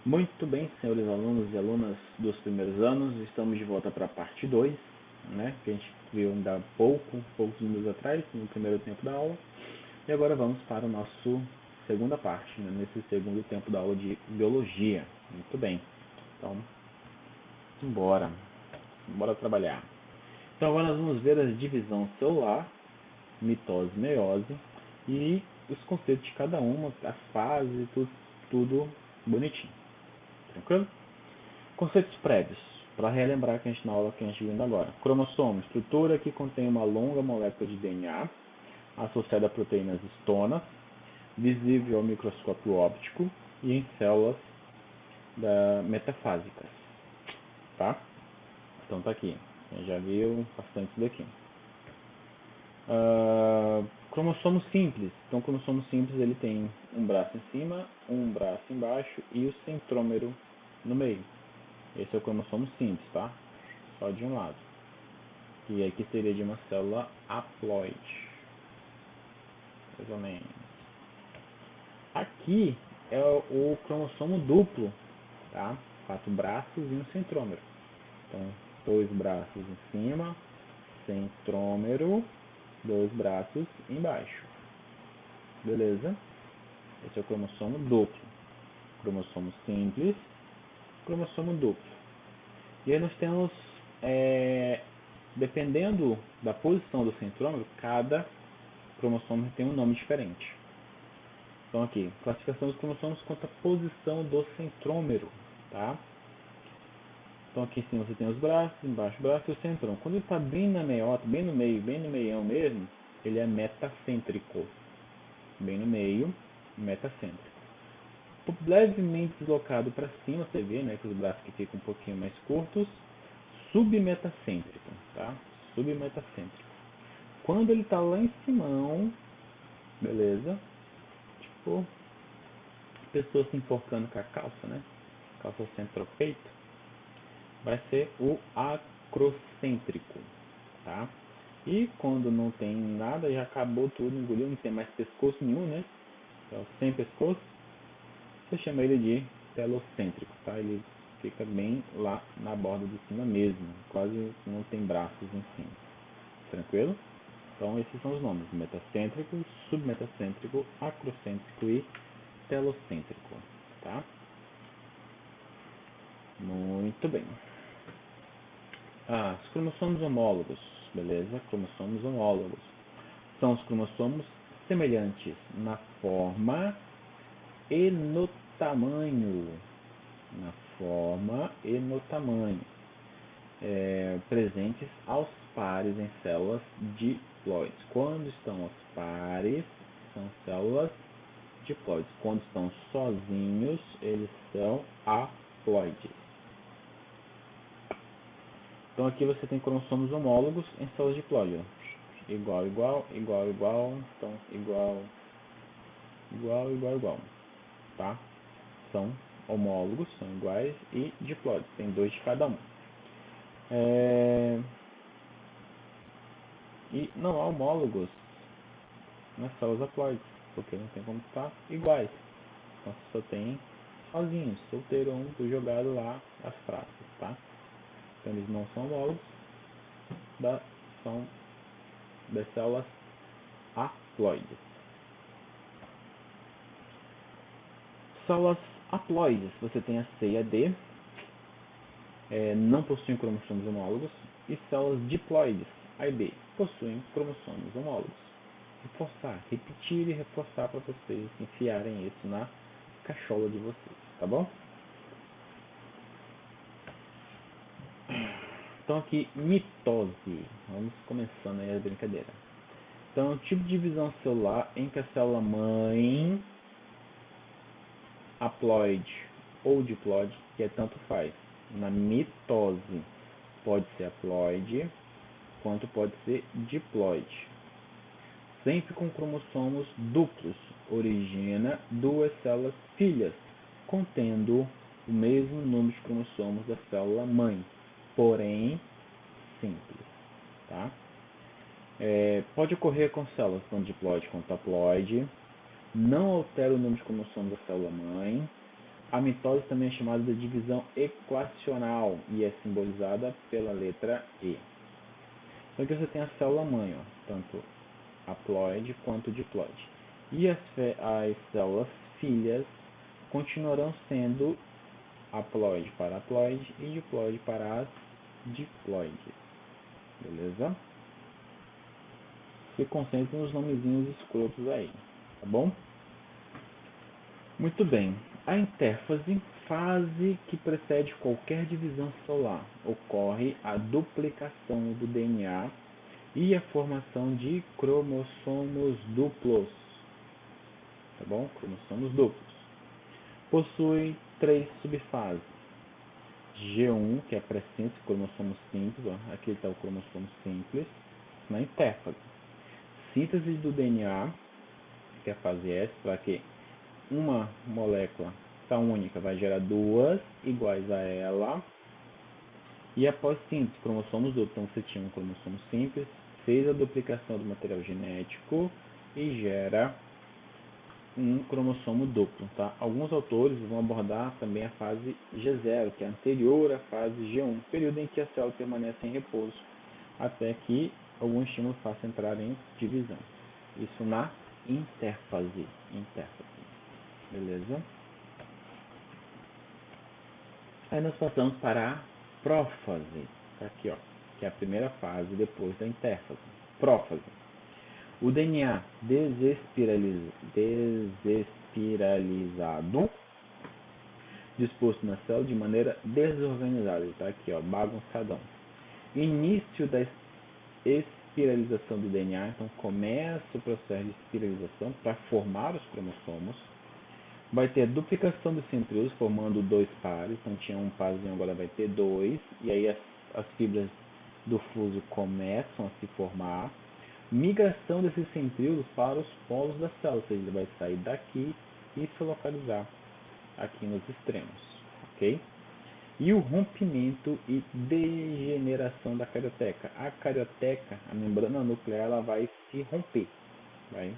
Muito bem, senhores alunos e alunas dos primeiros anos, estamos de volta para a parte 2, né, que a gente viu ainda há poucos minutos atrás, no primeiro tempo da aula. E agora vamos para o nosso segunda parte, né, nesse segundo tempo da aula de biologia. Muito bem, então, embora trabalhar. Então agora nós vamos ver a divisão celular, mitose e meiose, e os conceitos de cada uma, as fases, tudo bonitinho. Tranquilo? Conceitos prévios, para relembrar que a gente na aula que a gente viu ainda agora. Cromossomo, estrutura que contém uma longa molécula de DNA associada a proteínas histonas, visível ao microscópio óptico e em células metafásicas. Tá? Então tá aqui. A gente já viu bastante isso daqui. Cromossomo simples. Então, cromossomo simples ele tem um braço em cima, um braço embaixo e o centrômero no meio. Esse é o cromossomo simples, tá? Só de um lado. E aqui seria de uma célula haploide. Mais ou menos. Aqui é o cromossomo duplo, tá? 4 braços e um centrômero. Então, 2 braços em cima, centrômero, 2 braços embaixo. Beleza? Esse é o cromossomo duplo. Cromossomo simples, cromossomo duplo. E aí nós temos, dependendo da posição do centrômero, cada cromossomo tem um nome diferente. Então aqui, classificação dos cromossomos quanto à posição do centrômero, tá? Então aqui em cima você tem os braços, embaixo o braço e o centrômero. Quando ele está bem na meiota, bem no meio, bem no meião mesmo, ele é metacêntrico. Bem no meio, metacêntrico. Levemente deslocado para cima, você vê, né, que os braços que ficam um pouquinho mais curtos, submetacêntrico, tá? Submetacêntrico. Quando ele está lá em cima, beleza? Tipo, pessoa se enforcando com a calça, né? Calça centropeito, vai ser o acrocêntrico, tá? E quando não tem nada, já acabou tudo, engoliu, não tem mais pescoço nenhum, né? Então, sem pescoço, você chama ele de telocêntrico, tá? Ele fica bem lá na borda de cima mesmo, quase não tem braços em cima. Tranquilo? Então esses são os nomes: metacêntrico, submetacêntrico, acrocêntrico e telocêntrico, tá? Muito bem. Os cromossomos homólogos, beleza? Cromossomos homólogos são os cromossomos semelhantes na forma e no tamanho, na forma e no tamanho, presentes aos pares em células diploides. Quando estão aos pares, são células diploides. Quando estão sozinhos, eles são haploides. Então aqui você tem cromossomos homólogos em células diploides. Igual, igual, igual, igual. Então, igual, igual, igual, igual. Tá? São homólogos, são iguais, e diploides, tem 2 de cada um. E não há homólogos nas células haploides, porque não tem como estar iguais. Então você só tem sozinhos, solteiro, único, jogado lá as traças, tá? Então eles não são homólogos, são das células haploides. Células haploides, você tem a C e a D, não possuem cromossomos homólogos, e células diploides, A e B, possuem cromossomos homólogos. Reforçar, repetir e reforçar para vocês enfiarem isso na cachola de vocês, tá bom? Então aqui, mitose. Vamos começando aí a brincadeira. Então, é um tipo de divisão celular em que a célula mãe, haploide ou diploide, que é tanto faz. Na mitose, pode ser haploide, quanto pode ser diploide. Sempre com cromossomos duplos, origina 2 células filhas, contendo o mesmo número de cromossomos da célula mãe, porém simples. Tá? Pode ocorrer com células tanto diploide quanto haploide, não altera o número de cromossomos da célula mãe, A mitose também é chamada de divisão equacional e é simbolizada pela letra E. Então aqui você tem a célula-mãe, tanto haploide quanto diploide. E as células filhas continuarão sendo haploide para haploide e diploide para as diploides. Beleza? Se concentre nos nomezinhos escrotos aí, tá bom? Muito bem. A intérfase, fase que precede qualquer divisão celular, ocorre a duplicação do DNA e a formação de cromossomos duplos. Tá bom? Cromossomos duplos. Possui 3 subfases. G1, que é a pré-síntese, cromossomo simples, aqui está o cromossomo simples, na intérfase. Síntese do DNA, que é a fase S, para que uma molécula única vai gerar duas iguais a ela. E após síntese, cromossomos duplos, então você tinha um cromossomo simples, fez a duplicação do material genético e gera um cromossomo duplo. Tá? Alguns autores vão abordar também a fase G0, que é anterior à fase G1, período em que a célula permanece em repouso, até que algum estímulo faça entrar em divisão. Isso na intérfase. Beleza? Aí nós passamos para a prófase. Tá aqui, ó, que é a primeira fase depois da intérfase. Prófase. O DNA desespiralizado, disposto na célula de maneira desorganizada. Está aqui, ó, bagunçadão. Início da espiralização do DNA, então começa o processo de espiralização para formar os cromossomos. Vai ter a duplicação dos centríolos, formando 2 pares, então tinha um parzinho, agora vai ter 2, e aí as fibras do fuso começam a se formar. Migração desses centríolos para os polos da célula, ou seja, ele vai sair daqui e se localizar aqui nos extremos, ok? E o rompimento e degeneração da carioteca. A carioteca, a membrana nuclear, ela vai se romper, vai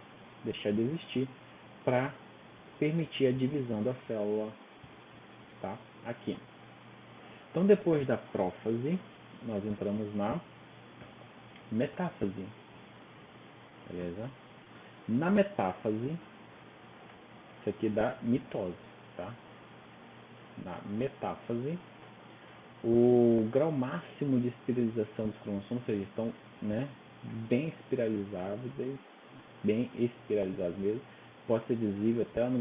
deixar de existir para permitir a divisão da célula, tá? Aqui. Então, depois da prófase, nós entramos na metáfase. Beleza? Na metáfase, isso aqui dá mitose, tá? Na metáfase, o grau máximo de espiralização dos cromossomos, ou seja, estão, né, bem espiralizados mesmo, pode ser visível até no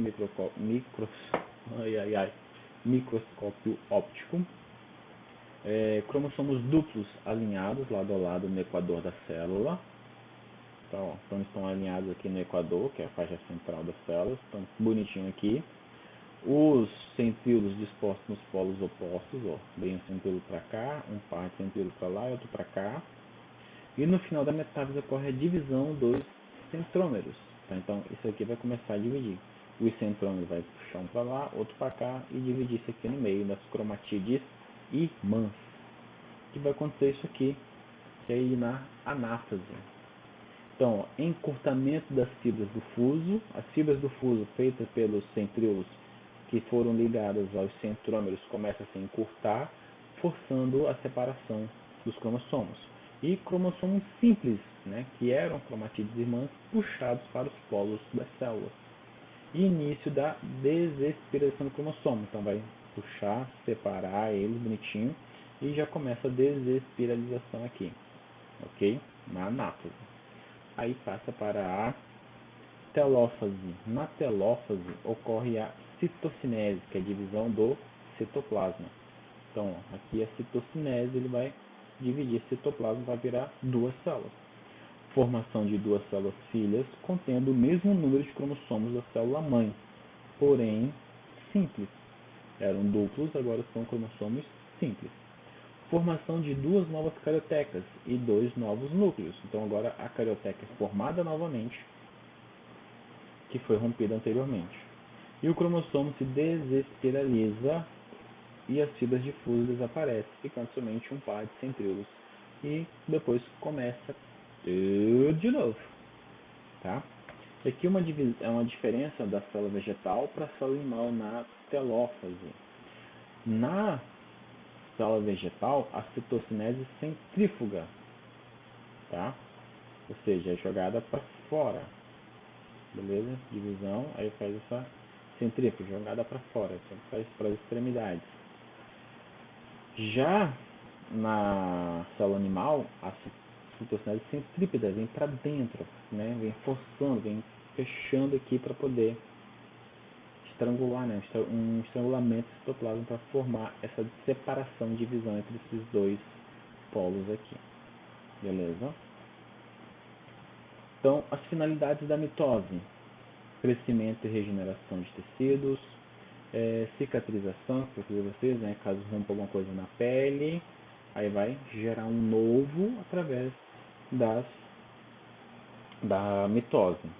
microscópio óptico. Cromossomos duplos alinhados lado a lado no equador da célula. Então estão alinhados aqui no equador, que é a faixa central das células, estão bonitinho aqui. Os centríolos dispostos nos polos opostos, ó, bem um centríolo para cá, um par de centríolo para lá e outro para cá. E no final da metáfase ocorre a divisão dos centrômeros. Tá? Então isso aqui vai começar a dividir. O centrômero vai puxar um para lá, outro para cá e dividir isso aqui no meio das cromatídeas irmãs. Que vai acontecer isso aqui, que é aí na anáfase. Então, ó, encurtamento das fibras do fuso. As fibras do fuso feitas pelos centríolos que foram ligadas aos centrômeros começam a se encurtar, forçando a separação dos cromossomos. E cromossomos simples, né, que eram cromatídeas irmãs, puxados para os polos das células. E início da desespiralização do cromossomo. Então vai puxar, separar eles bonitinho e já começa a desespiralização aqui, ok? Na anáfase. Aí passa para a telófase. Na telófase ocorre a citocinese, que é a divisão do citoplasma. Então, aqui a citocinese, ele vai dividir esse citoplasma, vai virar 2 células. Formação de 2 células filhas contendo o mesmo número de cromossomos da célula mãe, porém simples. Eram duplos, agora são cromossomos simples. Formação de 2 novas cariotecas e 2 novos núcleos. Então agora a carioteca é formada novamente, que foi rompida anteriormente. E o cromossomo se desespiraliza e as fibras de fuso desaparecem, ficando somente um par de centríolos. E depois começa tudo de novo, tá? E aqui é uma diferença da célula vegetal para a célula animal na telófase. Na célula vegetal, a citocinese é centrífuga, tá? Ou seja, é jogada para fora, beleza? Divisão, aí faz essa centrífuga, jogada para fora, faz para as extremidades. Já na célula animal, a citocinese centrípeta vem para dentro, né? Vem forçando, vem fechando aqui para poder estrangular, né? Um estrangulamento do citoplasma para formar essa separação, divisão entre esses dois polos aqui, beleza? Então, as finalidades da mitose: crescimento e regeneração de tecidos, cicatrização, que eu falei para vocês, né? Caso rompa alguma coisa na pele, aí vai gerar um novo através da mitose.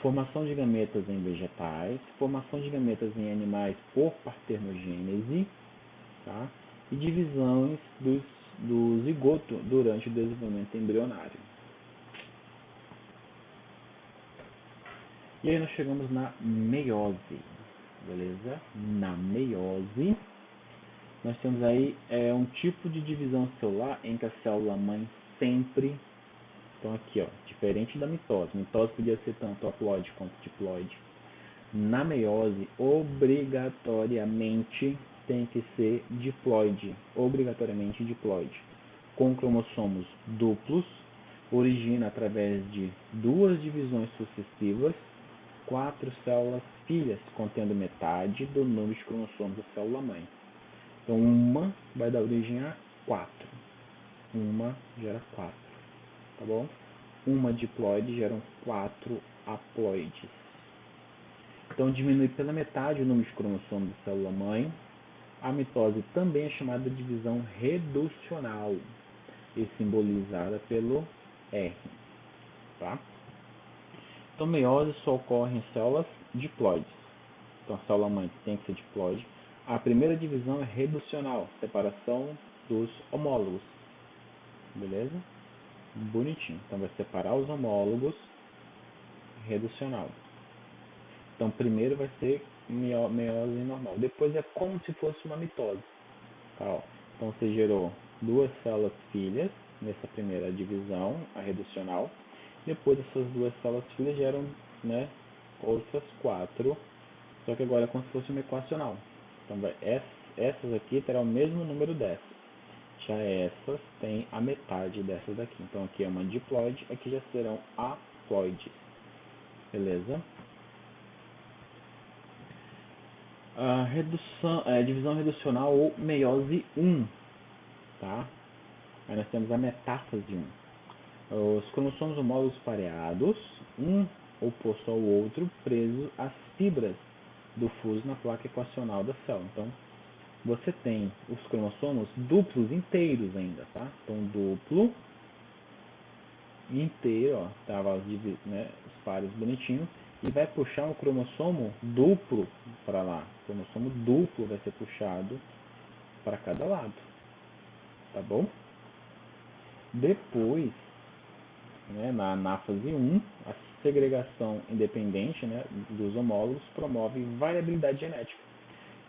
Formação de gametas em vegetais, formação de gametas em animais por parternogênese, tá? E divisões do zigoto durante o desenvolvimento embrionário. E aí nós chegamos na meiose, beleza? Na meiose, nós temos aí um tipo de divisão celular em que a célula mãe sempre... Então aqui, ó, diferente da mitose. Mitose podia ser tanto haploide quanto diploide. Na meiose, obrigatoriamente tem que ser diploide, obrigatoriamente diploide, com cromossomos duplos, origina através de duas divisões sucessivas, 4 células filhas, contendo metade do número de cromossomos da célula mãe. Então, uma vai dar origem a 4. Uma gera 4, tá bom? Uma diploide geram 4 haploides. Então, diminui pela metade o número de cromossomos da célula mãe. A mitose também é chamada de divisão reducional e simbolizada pelo R, tá? Então, meiose só ocorre em células diploides. Então, a célula mãe tem que ser diploide. A primeira divisão é reducional, separação dos homólogos, beleza? Bonitinho. Então, vai separar os homólogos, reducional. Então, primeiro vai ser meiose normal. Depois é como se fosse uma mitose. Tá, ó. Então, você gerou duas células filhas nessa primeira divisão, a reducional. Depois, essas duas células filhas geram, né, outras 4. Só que agora é como se fosse uma equacional. Então, essas aqui terão o mesmo número dessas. Já essas têm a metade dessas daqui. Então, aqui é uma diploide, aqui já serão haploides. Beleza? A divisão reducional ou meiose 1. Tá? Aí nós temos a metáfase 1. Os cromossomos homólogos pareados, um oposto ao outro, presos às fibras do fuso na placa equacional da célula. Então, você tem os cromossomos duplos inteiros ainda, tá? Então, duplo inteiro, ó, tava os pares bonitinhos, e vai puxar um cromossomo duplo para lá. O cromossomo duplo vai ser puxado para cada lado, tá bom? Depois, né, na fase 1, a segregação independente, né, dos homólogos promove variabilidade genética.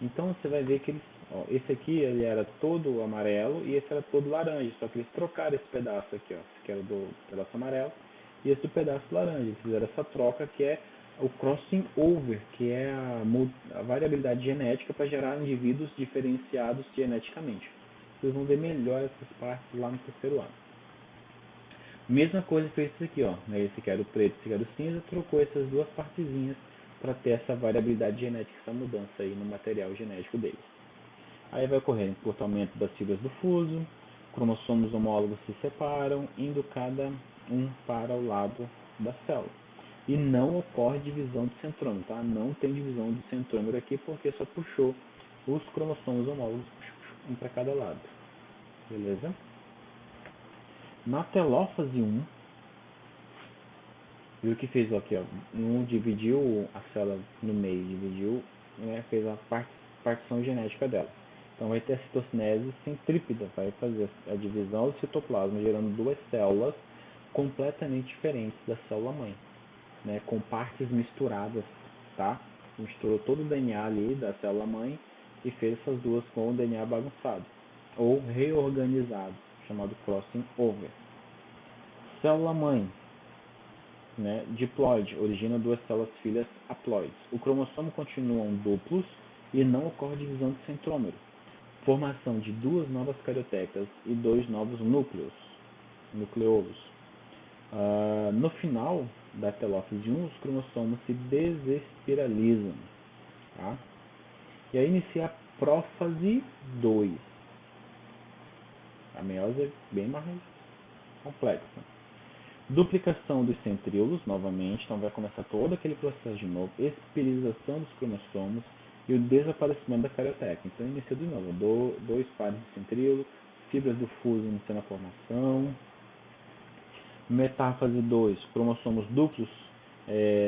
Então você vai ver que esse aqui ele era todo amarelo e esse era todo laranja, só que eles trocaram esse pedaço aqui, ó, esse que era do pedaço amarelo e esse do pedaço laranja. Eles fizeram essa troca que é o crossing over, que é a variabilidade genética para gerar indivíduos diferenciados geneticamente. Vocês vão ver melhor essas partes lá no terceiro ano. Mesma coisa fez isso aqui, ó. Esse aqui era o preto, esse aqui era o cinza, trocou essas duas partezinhas para ter essa variabilidade genética, essa mudança aí no material genético deles. Aí vai ocorrer encurtamento das fibras do fuso, cromossomos homólogos se separam, indo cada um para o lado da célula. E não ocorre divisão de centrômero, tá? Não tem divisão de centrômero aqui porque só puxou os cromossomos homólogos um para cada lado. Beleza? Na telófase 1, viu que fez aqui, ó, um dividiu a célula no meio, dividiu, né, fez a partição genética dela. Então vai ter a citocinese centrípeta, vai fazer a divisão do citoplasma, gerando duas células completamente diferentes da célula mãe. né, com partes misturadas, tá? Misturou todo o DNA ali da célula mãe e fez essas duas com o DNA bagunçado ou reorganizado, chamado crossing over. Célula mãe, né, diploide, origina duas células filhas haploides. O cromossomo continuam duplos e não ocorre divisão do centrômero. Formação de duas novas cariotecas e dois novos nucleolos. No final da telófise 1, os cromossomos se desespiralizam. Tá? E aí inicia a prófase 2. A meiose é bem mais complexa. Duplicação dos centríolos, novamente, então vai começar todo aquele processo de novo, espiralização dos cromossomos e o desaparecimento da carioteca. Então inicia de novo, dois pares de centríolo, fibras do fuso iniciando a formação. Metáfase 2, cromossomos duplos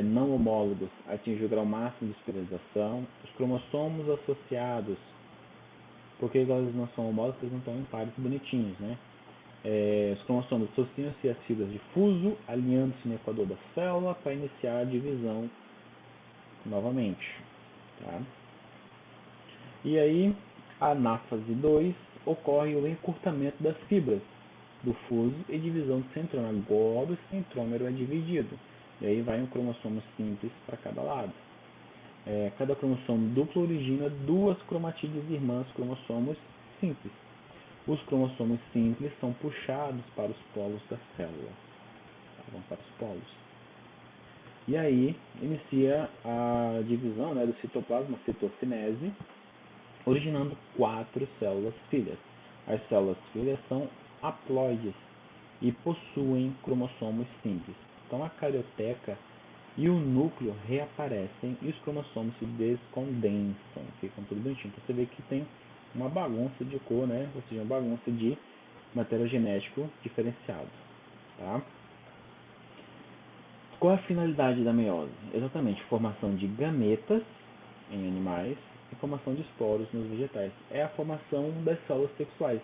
não homólogos atingem o grau máximo de espiralização. Os cromossomos associados, porque eles não são homólogos, eles não estão em pares bonitinhos, né? Os cromossomos associam-se às fibras de fuso, alinhando-se no equador da célula para iniciar a divisão novamente. Tá? E aí, na fase 2, ocorre o encurtamento das fibras do fuso e divisão do centrômero. Agora o centrômero é dividido. E aí vai um cromossomo simples para cada lado. Cada cromossomo duplo origina duas cromatídeas irmãs cromossomos simples. Os cromossomos simples são puxados para os polos da célula. Vão para os polos. E aí inicia a divisão, né, do citoplasma, citocinese, originando 4 células filhas. As células filhas são haploides e possuem cromossomos simples. Então a carioteca e o núcleo reaparecem e os cromossomos se descondensam, ficam tudo bonitinho. Então você vê que tem uma bagunça de cor, né? Ou seja, uma bagunça de material genético diferenciado. Tá? Qual é a finalidade da meiose? Exatamente, formação de gametas em animais e formação de esporos nos vegetais. É a formação das células sexuais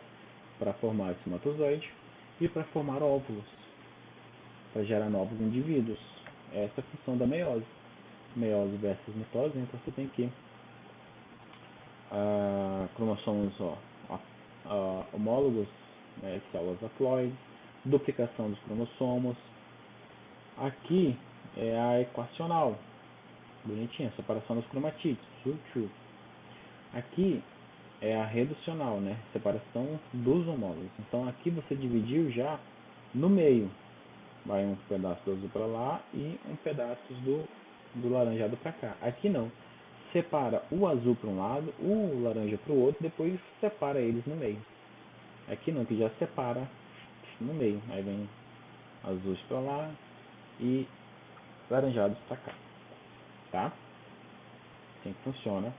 para formar espermatozoide e para formar óvulos, para gerar novos indivíduos. Essa é a função da meiose. Meiose versus mitose, então você tem aqui cromossomos homólogos, né, células haploides, duplicação dos cromossomos. Aqui é a equacional, bonitinha, separação dos cromatídeos. Aqui é a reducional, né, separação dos homólogos. Então aqui você dividiu já no meio. Vai um pedaço do azul para lá e um pedaço do laranjado para cá. Aqui não. Separa o azul para um lado, o laranja para o outro, depois separa eles no meio. Aqui não, que já separa no meio. Aí vem azuis para lá e laranjados para cá. Tá? Assim que funciona.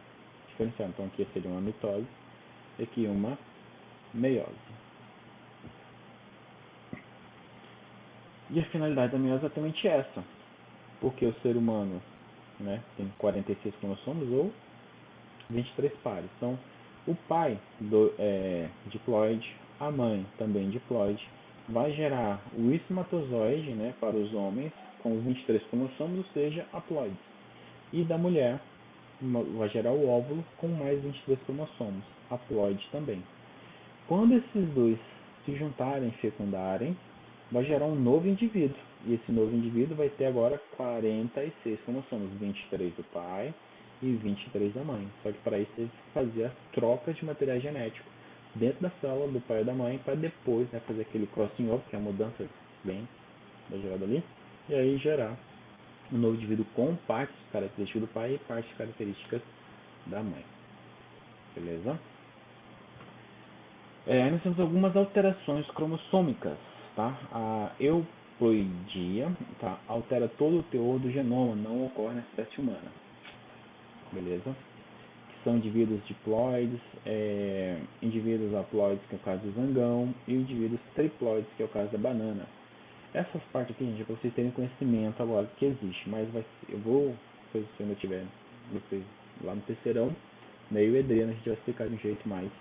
Diferenciando. Então aqui seria uma mitose e aqui uma meiose. E a finalidade da meiose é exatamente essa. Porque o ser humano, né, tem 46 cromossomos ou 23 pares. Então, o pai diploide, a mãe também diploide, vai gerar o espermatozoide, né, para os homens com 23 cromossomos, ou seja, haploides. E da mulher vai gerar o óvulo com mais 23 cromossomos, haploide também. Quando esses dois se juntarem e fecundarem, vai gerar um novo indivíduo. E esse novo indivíduo vai ter agora 46 cromossomos, 23 do pai e 23 da mãe. Só que para isso teve que fazer as trocas de material genético dentro da célula do pai e da mãe para depois, né, fazer aquele crossing over, que é a mudança bem gerada ali, e aí gerar um novo indivíduo com partes características do pai e partes características da mãe. Beleza? Nós temos algumas alterações cromossômicas. Tá? A euploidia, tá, altera todo o teor do genoma, não ocorre na espécie humana. Beleza? São indivíduos diploides, indivíduos haploides, que é o caso do zangão, e indivíduos triploides, que é o caso da banana. Essas partes aqui, gente, é para vocês terem conhecimento agora que existe, mas eu vou, se eu ainda tiver vocês lá no terceirão, meio Edreno, a gente vai explicar de um jeito mais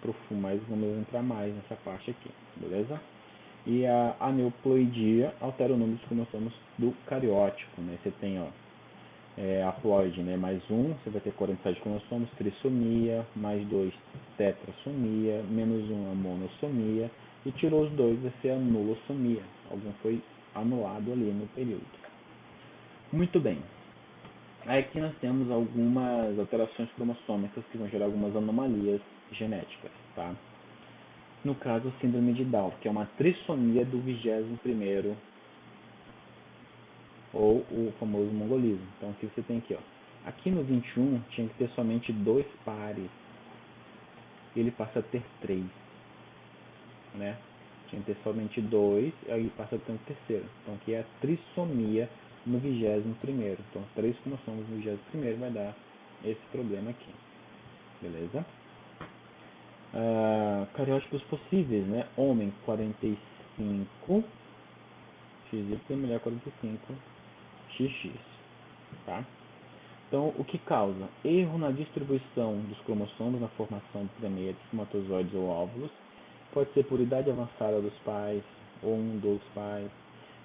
profundo, mas vamos entrar mais nessa parte aqui, beleza? E a aneuploidia altera o número dos cromossomos do cariótipo, né? Você tem, ó, haploide, né? Mais um, você vai ter 47 cromossomos, trissomia, mais 2, tetrassomia, menos um, a monossomia, e tirou os dois, vai ser a nulossomia. Algum foi anulado ali no período. Muito bem. Aí aqui nós temos algumas alterações cromossômicas que vão gerar algumas anomalias genéticas, tá? No caso, a síndrome de Down, que é uma trissomia do 21º, ou o famoso mongolismo. Então aqui você tem aqui, ó. Aqui no 21 tinha que ter somente 2 pares. Ele passa a ter 3, né? Tinha que ter somente 2, aí passa a ter um terceiro. Então aqui é a trissomia no 21º. Então 3 cromossomos no 21º vai dar esse problema aqui. Beleza? Cariótipos possíveis, né? Homem 45, XY, mulher 45, XX, tá? Então, o que causa? Erro na distribuição dos cromossomos na formação de gametos, espermatozoides ou óvulos. Pode ser por idade avançada dos pais, ou um dos pais.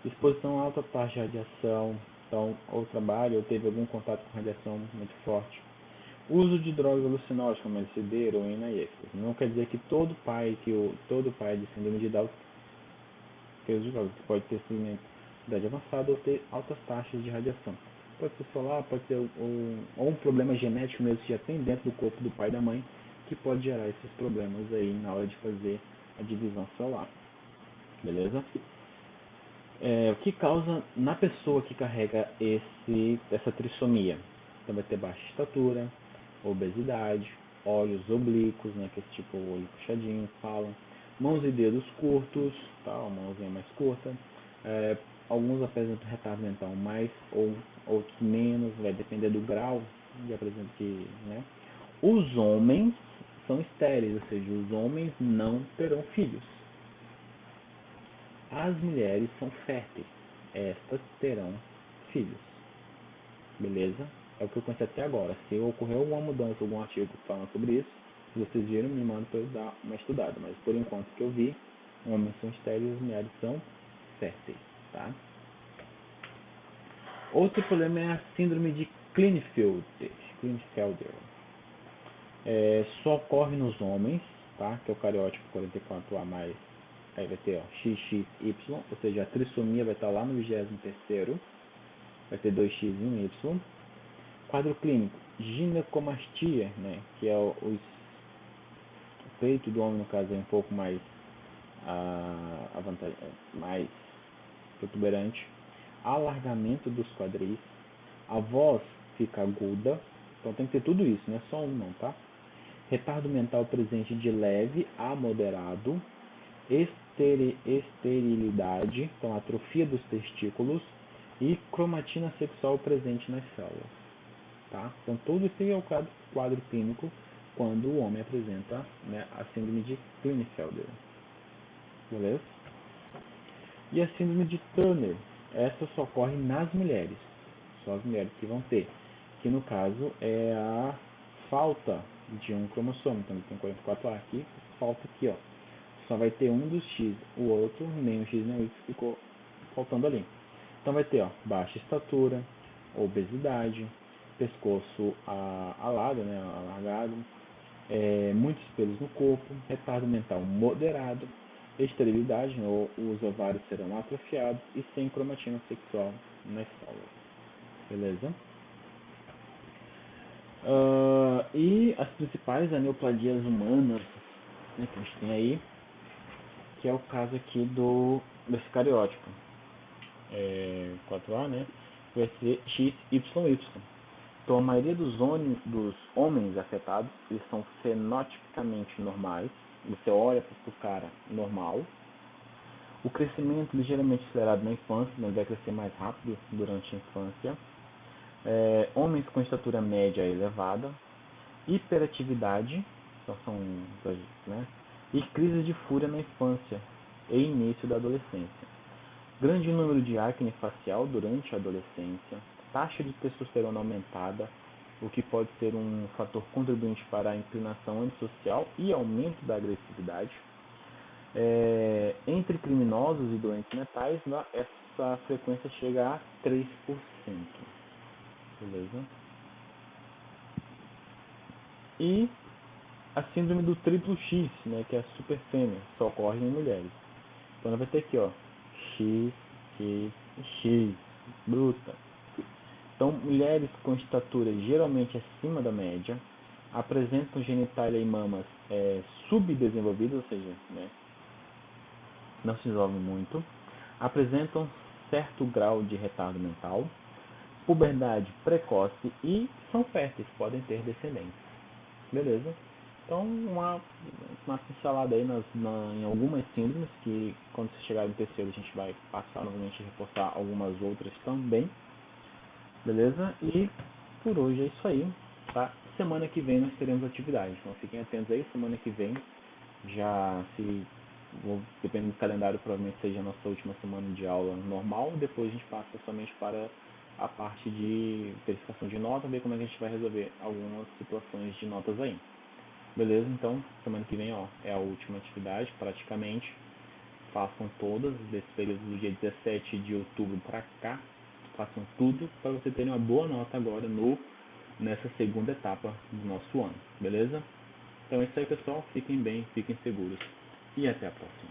Exposição a alta taxa de radiação. Então, ou trabalho, ou teve algum contato com radiação muito forte. Uso de drogas alucinógenas, como LSD, heroína e êxtase. Não quer dizer que todo pai de síndrome de Down fez de drogas. Pode ter idade avançada ou ter altas taxas de radiação. Pode ser solar, pode ser ou um problema genético mesmo que já tem dentro do corpo do pai e da mãe, que pode gerar esses problemas aí na hora de fazer a divisão celular. Beleza? O que causa na pessoa que carrega essa trissomia? Então vai ter baixa estatura, obesidade, olhos oblíquos, né, que é esse tipo olho puxadinho, falam, mãos e dedos curtos, tá, a mãozinha mais curta, alguns apresentam retardo mental mais ou outros menos, vai depender do grau de apresentar, né. Os homens são estéreis, ou seja, os homens não terão filhos. As mulheres são férteis, estas terão filhos. Beleza? É o que eu conheço até agora. Se ocorrer alguma mudança, algum artigo falando sobre isso, se vocês viram, me mandam para eu dar uma estudada. Mas por enquanto que eu vi, homens são estéreis e as mulheres são férteis. Tá? Outro problema é a síndrome de Klinefelter. Só ocorre nos homens, tá? Que é o cariótipo 44A+, aí vai ter, ó, XXY, ou seja, a trissomia vai estar lá no 23º, vai ter 2X e 1Y. Quadro clínico, ginecomastia, né, que é o peito do homem, no caso, é um pouco mais mais protuberante, alargamento dos quadris, a voz fica aguda, então tem que ter tudo isso, não é só um não, tá? Retardo mental presente de leve a moderado, esterilidade, então atrofia dos testículos e cromatina sexual presente nas células. Tá? Então, todo isso é o quadro clínico quando o homem apresenta, né, a síndrome de Klinefelter. Beleza? E a síndrome de Turner, essa só ocorre nas mulheres. Só as mulheres que vão ter. Que no caso é a falta de um cromossomo. Então, tem 44A aqui, falta aqui, ó. Só vai ter um dos X, o outro, nem o X nem o Y ficou faltando ali. Então vai ter, ó, baixa estatura, obesidade, pescoço alado, né, alargado, muitos pelos no corpo, retardo mental moderado, esterilidade, né, os ovários serão atrofiados e sem cromatina sexual nas células. Beleza? E as principais aneoplasias humanas, né, que a gente tem aí, que é o caso aqui desse cariótipo. 4A, né, vai ser XYY. Então, a maioria dos homens afetados, eles são fenotipicamente normais. Você olha para o cara normal. O crescimento ligeiramente acelerado na infância, mas vai crescer mais rápido durante a infância. Homens com estatura média elevada. Hiperatividade, então são, né, e crises de fúria na infância e início da adolescência. Grande número de acne facial durante a adolescência, taxa de testosterona aumentada, o que pode ser um fator contribuinte para a inclinação antissocial e aumento da agressividade. Entre criminosos e doentes mentais, essa frequência chega a 3%. Beleza? E a síndrome do triplo X, né, que é a superfêmea, só ocorre em mulheres. Então ela vai ter aqui, ó, X, X, X, bruta. Então, mulheres com estatura geralmente acima da média, apresentam genitália e mamas subdesenvolvidas, ou seja, né, não se desenvolvem muito, apresentam certo grau de retardo mental, puberdade precoce e são férteis, podem ter descendentes. Beleza? Então, uma pincelada aí em algumas síndromes, que quando você chegar no terceiro a gente vai passar novamente e reforçar algumas outras também. Beleza? E por hoje é isso aí, tá? Semana que vem nós teremos atividades, então fiquem atentos aí, semana que vem já dependendo do calendário, provavelmente seja a nossa última semana de aula normal, depois a gente passa somente para a parte de verificação de nota, ver como é que a gente vai resolver algumas situações de notas aí. Beleza? Então, semana que vem, ó, é a última atividade, praticamente. Façam todas, desse período do dia 17 de outubro para cá. Façam tudo para você ter uma boa nota agora nessa segunda etapa do nosso ano. Beleza? Então é isso aí, pessoal. Fiquem bem, fiquem seguros. E até a próxima.